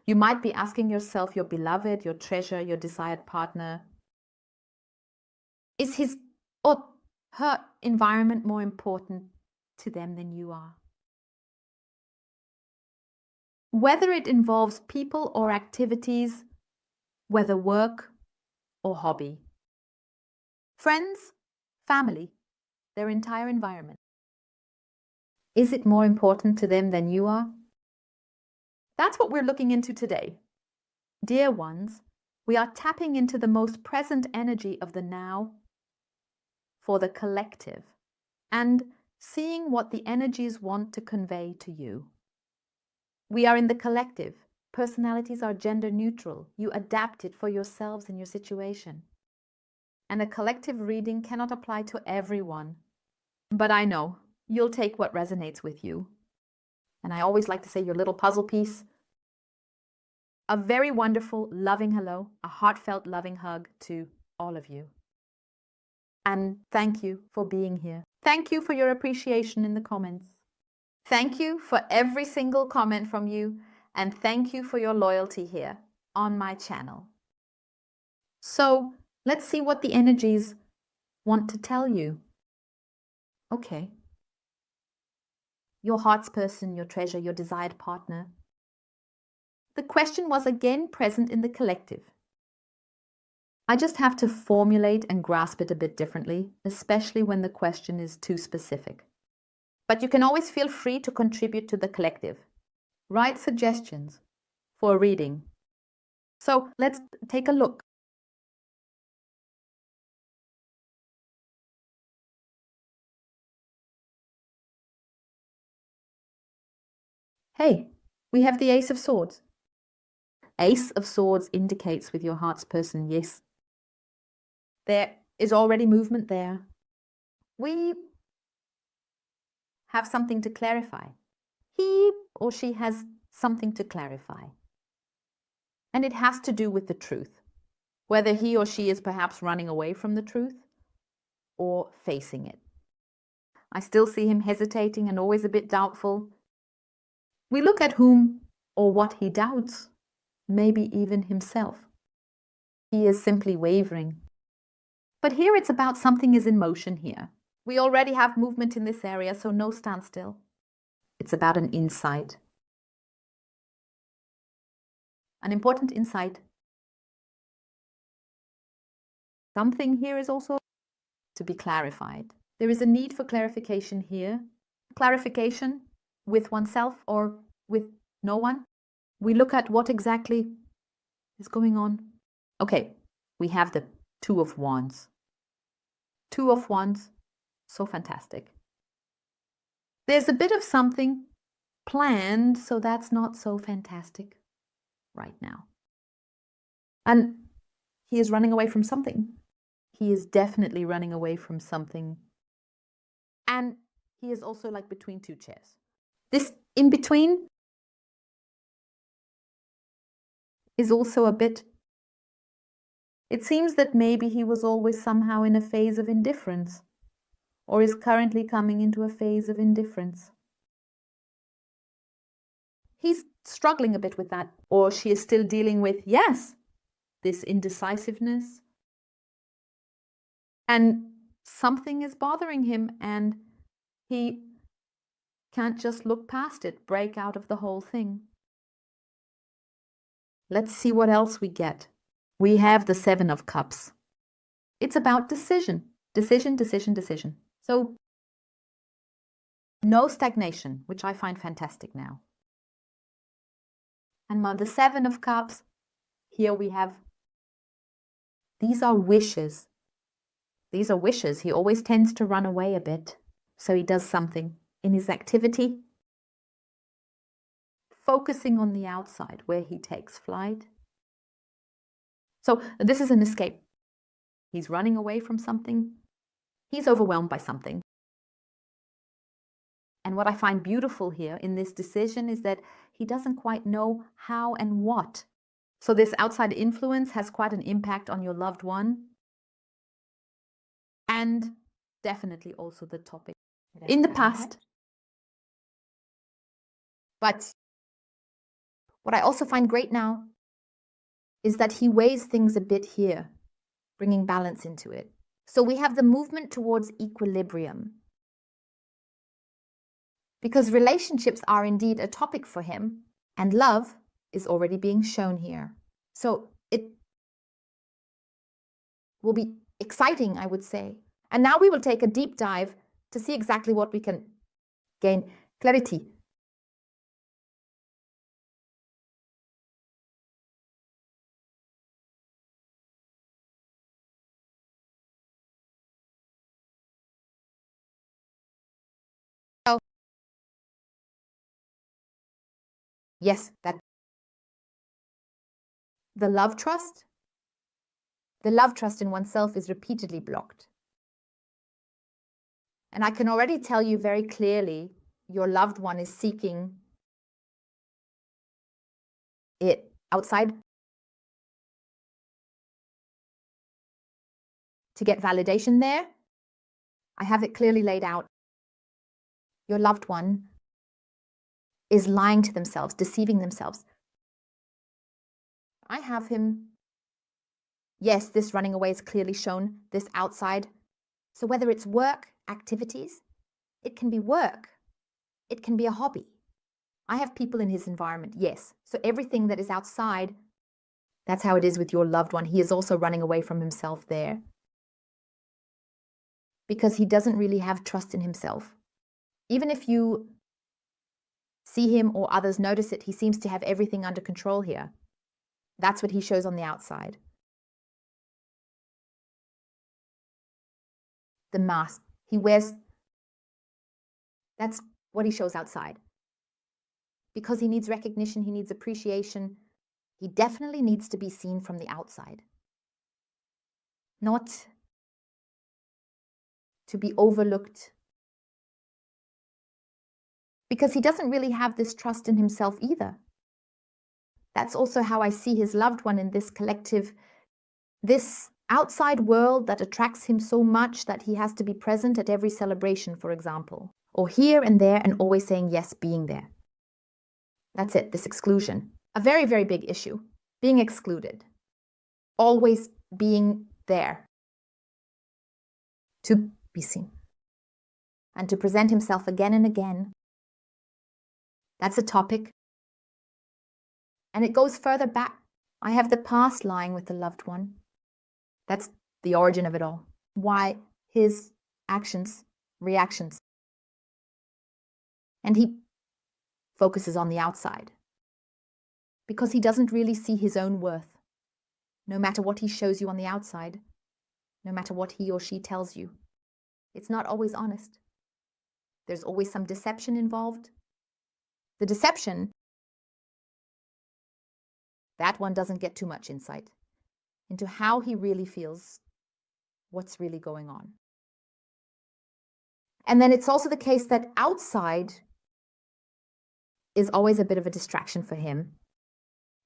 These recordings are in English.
You might be asking yourself, your beloved, your treasure, your desired partner, is his or her environment more important to them than you are? Whether it involves people or activities, whether work or hobby, friends, family, their entire environment. Is it more important to them than you are? That's what we're looking into today. Dear ones, we are tapping into the most present energy of the now for the collective and seeing what the energies want to convey to you. We are in the collective. Personalities are gender neutral. You adapt it for yourselves and your situation. And a collective reading cannot apply to everyone. But I know you'll take what resonates with you. And I always like to say your little puzzle piece. A very wonderful, loving hello, a heartfelt, loving hug to all of you. And thank you for being here. Thank you for your appreciation in the comments. Thank you for every single comment from you, and thank you for your loyalty here on my channel. So let's see what the energies want to tell you. Okay. Your heart's person, your treasure, your desired partner. The question was again present in the collective. I just have to formulate and grasp it a bit differently, especially when the question is too specific. But you can always feel free to contribute to the collective. Write suggestions for a reading. So let's take a look. Hey, we have the Ace of Swords. Ace of Swords indicates with your heart's person, yes, there is already movement there. We have something to clarify. He or she has something to clarify. And it has to do with the truth, whether he or she is perhaps running away from the truth or facing it. I still see him hesitating and always a bit doubtful. We look at whom or what he doubts, maybe even himself. He is simply wavering. But here it's about something is in motion here. We already have movement in this area, so no standstill. It's about an insight. An important insight. Something here is also to be clarified. There is a need for clarification here. Clarification with oneself or with no one. We look at what exactly is going on. Okay, we have the Two of Wands. Two of Wands, so fantastic. There's a bit of something planned, so that's not so fantastic right now. And he is running away from something. He is definitely running away from something. And he is also like between two chairs. This in between is also a bit. It seems that maybe he was always somehow in a phase of indifference, or is currently coming into a phase of indifference. He's struggling a bit with that, or she is still dealing with, yes, this indecisiveness. And something is bothering him, and he can't just look past it, break out of the whole thing. Let's see what else we get. We have the Seven of Cups. It's about decision. Decision, decision, decision. So, no stagnation, which I find fantastic now. And the Seven of Cups, here we have, these are wishes. These are wishes. He always tends to run away a bit. So he does something in his activity, focusing on the outside where he takes flight. So this is an escape. He's running away from something. He's overwhelmed by something. And what I find beautiful here in this decision is that he doesn't quite know how and what. So this outside influence has quite an impact on your loved one. And definitely also the topic in the past. But What I also find great now is that he weighs things a bit here, bringing balance into it. So we have the movement towards equilibrium. Because relationships are indeed a topic for him, and love is already being shown here. So it will be exciting, I would say. And now we will take a deep dive to see exactly what we can gain clarity. So, yes, that the love trust in oneself is repeatedly blocked. And I can already tell you very clearly your loved one is seeking it outside to get validation there. I have it clearly laid out. Your loved one is lying to themselves, deceiving themselves. I have him. Yes, this running away is clearly shown, this outside. So whether it's work, activities, it can be work. It can be a hobby. I have people in his environment, yes. So everything that is outside, that's how it is with your loved one. He is also running away from himself there. Because he doesn't really have trust in himself. Even if you see him or others notice it, he seems to have everything under control here. That's what he shows on the outside. The mask he wears, that's what he shows outside. Because he needs recognition, he needs appreciation. He definitely needs to be seen from the outside. Not to be overlooked. Because he doesn't really have this trust in himself either. That's also how I see his loved one in this collective, this outside world that attracts him so much that he has to be present at every celebration, for example, or here and there and always saying yes, being there. That's it, this exclusion. A very, very big issue. Being excluded. Always being there. To be seen. And to present himself again and again. That's a topic. And it goes further back. I have the past lying with the loved one. That's the origin of it all. Why his actions, reactions. And he focuses on the outside. Because he doesn't really see his own worth. No matter what he shows you on the outside. No matter what he or she tells you. It's not always honest. There's always some deception involved. The deception, that one doesn't get too much insight into how he really feels, what's really going on. And then it's also the case that outside is always a bit of a distraction for him.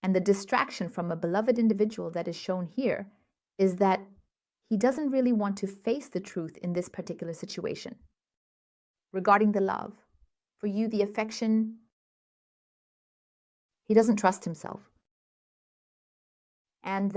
And the distraction from a beloved individual that is shown here is that he doesn't really want to face the truth in this particular situation. Regarding the love, for you, the affection, he doesn't trust himself. And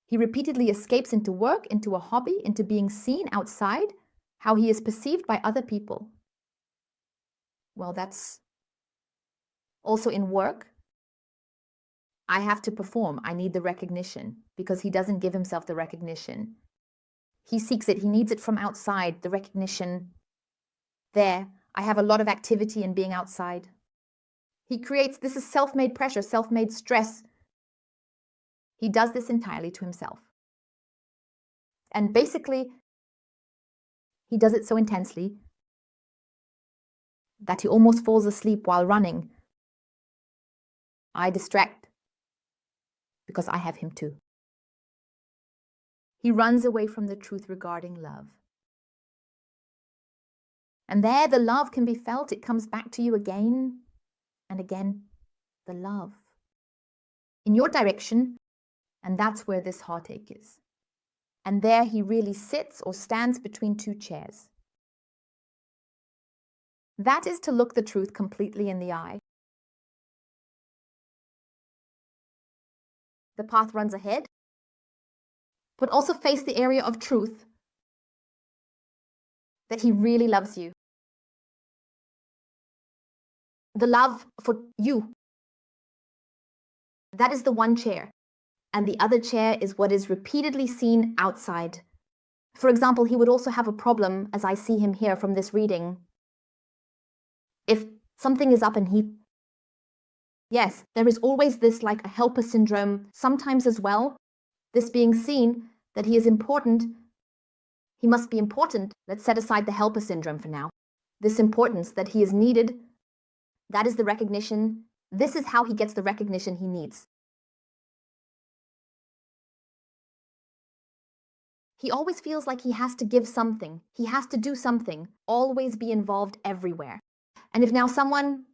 he repeatedly escapes into work, into a hobby, into being seen outside, how he is perceived by other people. Well, that's also in work. I have to perform. I need the recognition because he doesn't give himself the recognition. He seeks it. He needs it from outside, the recognition there. I have a lot of activity in being outside. He creates, this is self-made pressure, self-made stress. He does this entirely to himself. And basically, he does it so intensely that he almost falls asleep while running. I distract because I have him too. He runs away from the truth regarding love. And there the love can be felt. It comes back to you again and again. The love in your direction. And that's where this heartache is. And there he really sits or stands between two chairs. That is to look the truth completely in the eye. the path runs ahead, but also face the area of truth that he really loves you. The love for you. That is the one chair. And the other chair is what is repeatedly seen outside. For example, he would also have a problem, as I see him here from this reading. If something is up and yes, there is always this like a helper syndrome, sometimes as well. This being seen that he is important, he must be important. Let's set aside the helper syndrome for now. This importance that he is needed, that is the recognition. This is how he gets the recognition he needs. He always feels like he has to give something. He has to do something, always be involved everywhere. And if now someone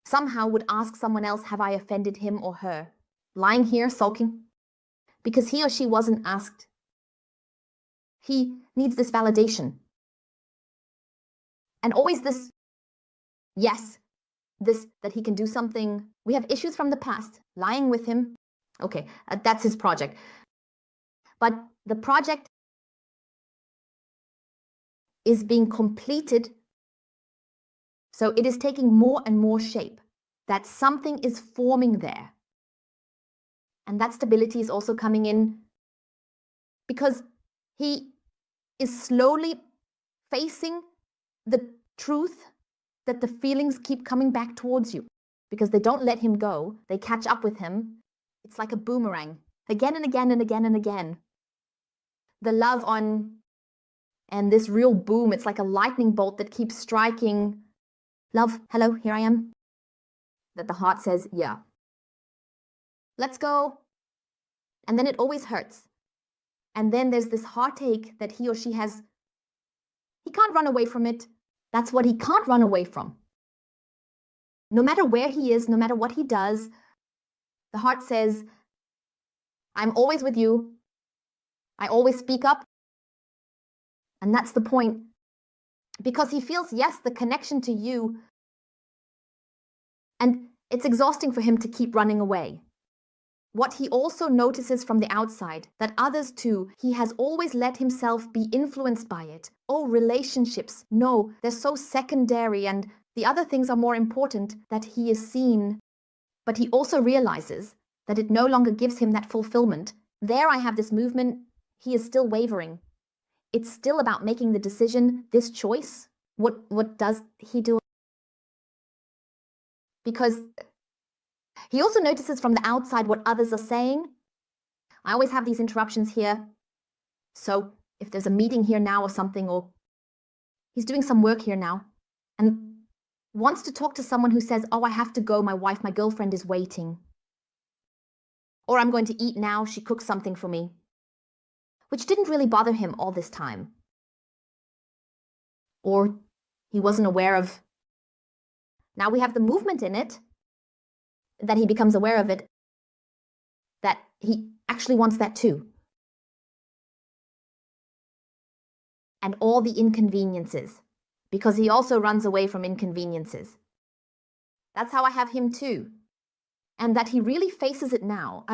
somehow would ask someone else, have I offended him or her? Lying here, sulking, because he or she wasn't asked. He needs this validation. And always this, yes, this, that he can do something. We have issues from the past, lying with him. Okay, that's his project. But the project is being completed, so it is taking more and more shape, that something is forming there. And that stability is also coming in because he is slowly facing the truth that the feelings keep coming back towards you because they don't let him go. They catch up with him. It's like a boomerang, again and again and again and again. The love on, and this real boom, it's like a lightning bolt that keeps striking. Love, hello, here I am. That the heart says, yeah. Let's go. And then it always hurts. And then there's this heartache that he or she has. He can't run away from it. That's what he can't run away from. No matter where he is, no matter what he does, the heart says, I'm always with you. I always speak up. And that's the point. Because he feels, yes, the connection to you. And it's exhausting for him to keep running away. What he also notices from the outside, that others too, he has always let himself be influenced by it. Oh, relationships, no, they're so secondary and the other things are more important, that he is seen. But he also realizes that it no longer gives him that fulfillment. There I have this movement, he is still wavering. It's still about making the decision, this choice. What does he do? Because he also notices from the outside what others are saying. I always have these interruptions here. So if there's a meeting here now or something, or he's doing some work here now and wants to talk to someone who says, oh, I have to go, my girlfriend is waiting. Or I'm going to eat now, she cooked something for me. Which didn't really bother him all this time. Or he wasn't aware of. Now we have the movement in it, that he becomes aware of it, that he actually wants that too. And all the inconveniences, because he also runs away from inconveniences. That's how I have him too. And that he really faces it now.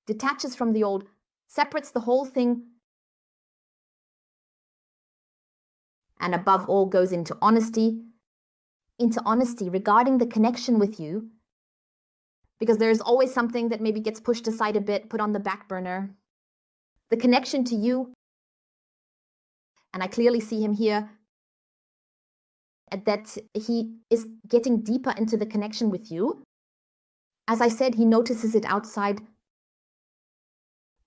Detaches from the old, separates the whole thing, and above all goes into honesty regarding the connection with you, because there's always something that maybe gets pushed aside a bit, put on the back burner. The connection to you, and I clearly see him here, that he is getting deeper into the connection with you. As I said, he notices it outside.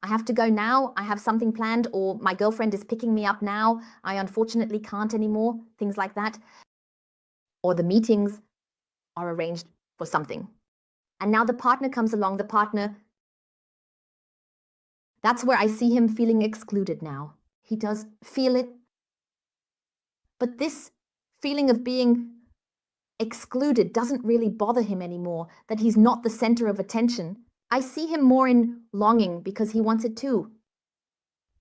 I have to go now, I have something planned, or my girlfriend is picking me up now, I unfortunately can't anymore, things like that. Or the meetings are arranged for something. And now the partner comes along, that's where I see him feeling excluded now. He does feel it. But this feeling of being excluded doesn't really bother him anymore, that he's not the center of attention. I see him more in longing because he wants it too.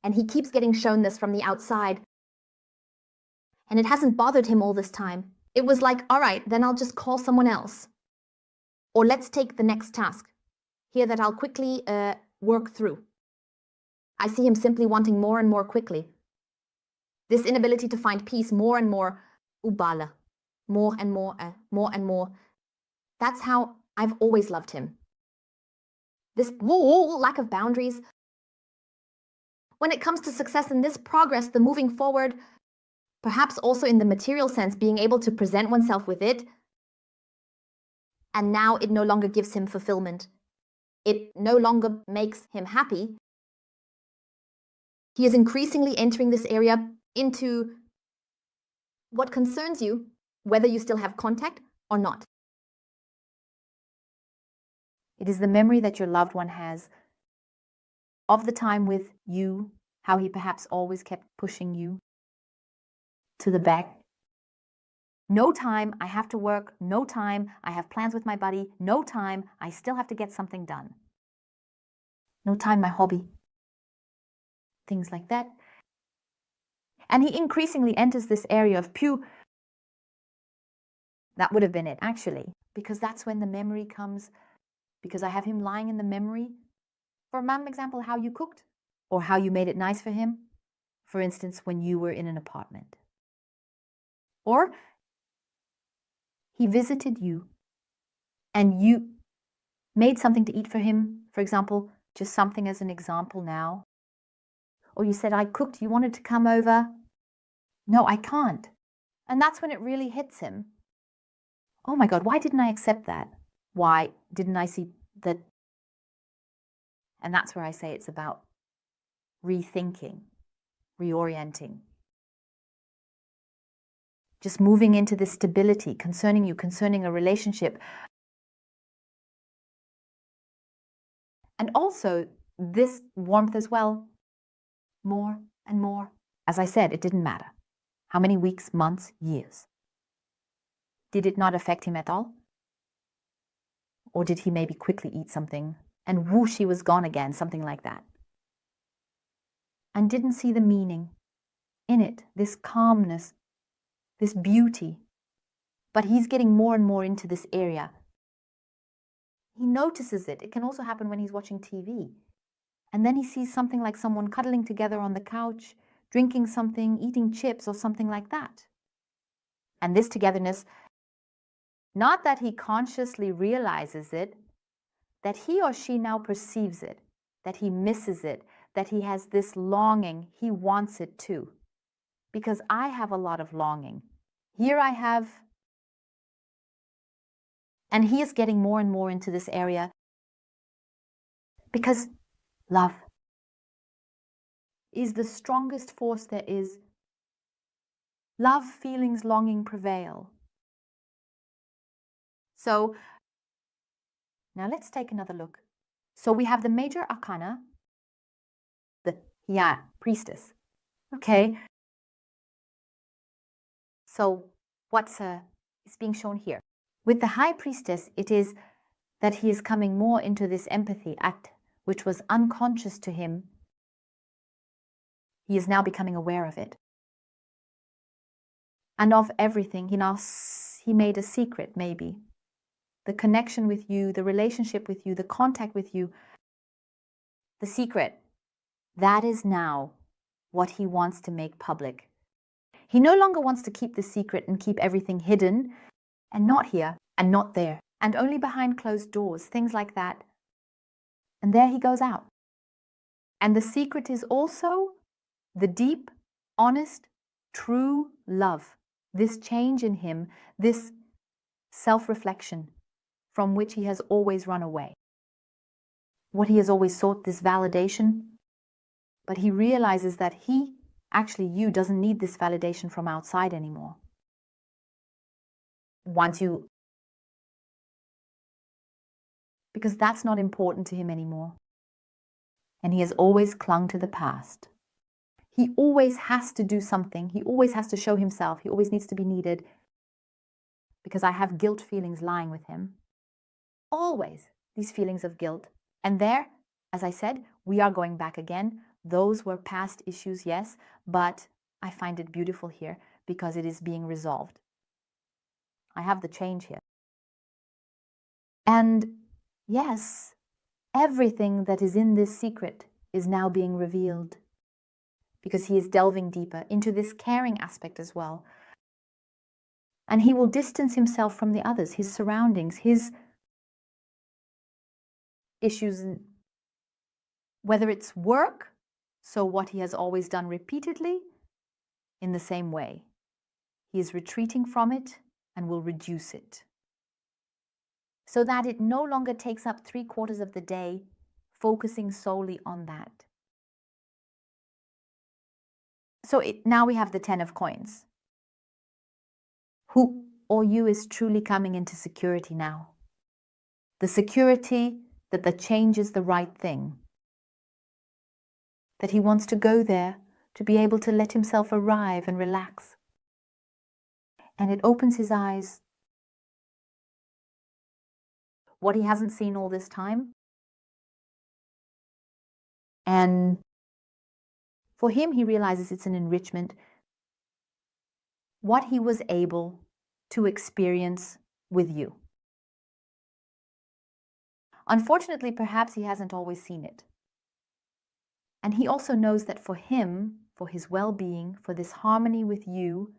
And he keeps getting shown this from the outside. And it hasn't bothered him all this time. It was like, all right, then I'll just call someone else. Or let's take the next task. here that I'll quickly work through. I see him simply wanting more and more quickly. This inability to find peace more and more, ubala, more and more, more and more. That's how I've always loved him. This lack of boundaries. When it comes to success and this progress, the moving forward, perhaps also in the material sense, being able to present oneself with it, and now it no longer gives him fulfillment. It no longer makes him happy. He is increasingly entering this area into what concerns you, whether you still have contact or not. It is the memory that your loved one has of the time with you, how he perhaps always kept pushing you to the back. No time, I have to work. No time, I have plans with my buddy. No time, I still have to get something done. No time, my hobby. Things like that. And he increasingly enters this area of that would have been it, actually, because that's when the memory comes, because I have him lying in the memory. For example, how you cooked or how you made it nice for him. For instance, when you were in an apartment. Or he visited you and you made something to eat for him, for example, just something as an example now. Or you said, I cooked, you wanted to come over. No, I can't. And that's when it really hits him. Oh my God, why didn't I accept that? Why didn't I see that? And that's where I say it's about rethinking, reorienting. Just moving into this stability concerning you, concerning a relationship. And also this warmth as well, more and more. As I said, it didn't matter. How many weeks, months, years? Did it not affect him at all? Or did he maybe quickly eat something and whoosh, he was gone again, something like that? And didn't see the meaning in it, this calmness, this beauty. But he's getting more and more into this area. He notices it. It can also happen when he's watching TV. And then he sees something like someone cuddling together on the couch, drinking something, eating chips or something like that. And this togetherness, not that he consciously realizes it, that he or she now perceives it, that he misses it, that he has this longing, he wants it too. Because I have a lot of longing. Here I have, and he is getting more and more into this area because love is the strongest force there is. Love, feelings, longing prevail. So now let's take another look. So we have the major arcana, the priestess. Okay. So what's is being shown here? With the high priestess, it is that he is coming more into this empathy act, which was unconscious to him. He is now becoming aware of it. And of everything, he made a secret, maybe. The connection with you, the relationship with you, the contact with you, the secret. That is now what he wants to make public. He no longer wants to keep the secret and keep everything hidden and not here and not there and only behind closed doors, things like that. And there he goes out. And the secret is also the deep, honest, true love. This change in him, this self-reflection from which he has always run away. What he has always sought, this validation. But he realizes that you doesn't need this validation from outside anymore. Because that's not important to him anymore. And he has always clung to the past. He always has to do something. He always has to show himself. He always needs to be needed. Because I have guilt feelings lying with him. Always these feelings of guilt. And there, as I said, we are going back again. Those were past issues, yes, but I find it beautiful here because it is being resolved. I have the change here. And yes, Everything that is in this secret is now being revealed because he is delving deeper into this caring aspect as well. And he will distance himself from the others, his surroundings, his issues, whether it's work, so what he has always done repeatedly, in the same way. He is retreating from it and will reduce it, so that it no longer takes up 3/4 of the day, focusing solely on that. So now we have the 10 of coins. Who or you is truly coming into security now? The security that the change is the right thing. That he wants to go there to be able to let himself arrive and relax. And it opens his eyes. What he hasn't seen all this time. And for him, he realizes it's an enrichment. What he was able to experience with you. Unfortunately, perhaps he hasn't always seen it. And he also knows that for him, for his well-being, for this harmony with you,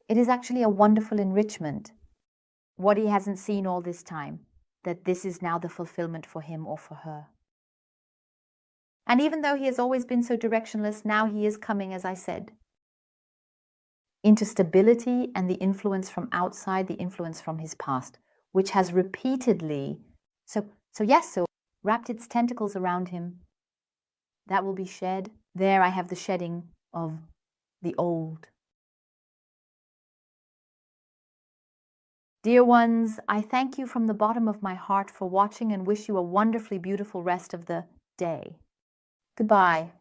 it is actually a wonderful enrichment. What he hasn't seen all this time, that this is now the fulfillment for him or for her. And even though he has always been so directionless, now he is coming, as I said, into stability and the influence from outside, the influence from his past, which has repeatedly, so wrapped its tentacles around him. That will be shed. There I have the shedding of the old. Dear ones, I thank you from the bottom of my heart for watching and wish you a wonderfully beautiful rest of the day. Goodbye.